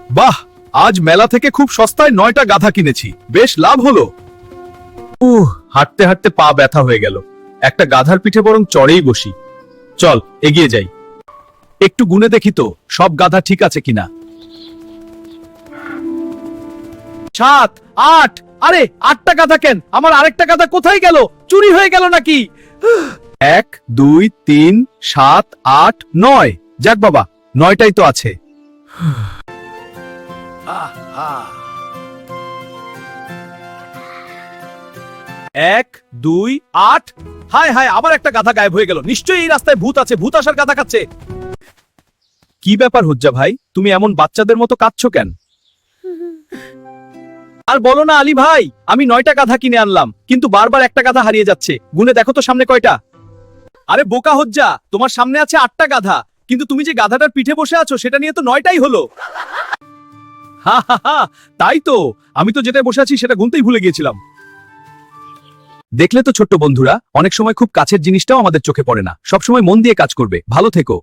বাহ, আজ মেলা থেকে খুব সস্তায় 9টা গাধা কিনেছি, বেশ লাভ হলো। হাঁটতে হাঁটতে পা ব্যথা হয়ে গেল। একটা গাধার পিঠে বরং চড়েই বসি। চল এগিয়ে যাই, একটু গুনে দেখি তো সব গাধা ঠিক আছে কিনা। 7, 8, আরে 8টা গাধা কেন? আমার আরেকটা গাধা কোথায় গেল? চুরি হয়ে গেল নাকি? 1, 2, 3, 7, 8, 9। যাক বাবা, 9টাই তো আছে। 1, 2, 8। হায় হায়, আবার একটা গাধা গায়েব হয়ে গেল। নিশ্চয়ই এই রাস্তায় ভূত আছে, ভূত আসার গাধা খাচ্ছে। কি ব্যাপার হজ্জা ভাই, তুমি এমন বাচ্চাদের মতো কাঁদছো কেন? আর বলো না আলী ভাই, আমি 9টা গাধা কিনে আনলাম, কিন্তু বারবার একটা গাধা হারিয়ে যাচ্ছে। গুনে দেখো তো সামনে কয়টা। আরে বোকা হজ্জা, তোমার সামনে আছে 8টা গাধা, কিন্তু তুমি যে গাধাটার পিঠে বসে আছো সেটা নিয়ে তো 9টাই হলো। হা হা হা, তাই তো, আমি তো যেটা বসে আছি সেটা গুনতেই ভুলে গিয়েছিলাম। দেখলে তো ছোট্ট বন্ধুরা, অনেক সময় খুব কাছের জিনিসটাও আমাদের চোখে পড়ে না। সবসময় মন দিয়ে কাজ করবে। ভালো থেকো।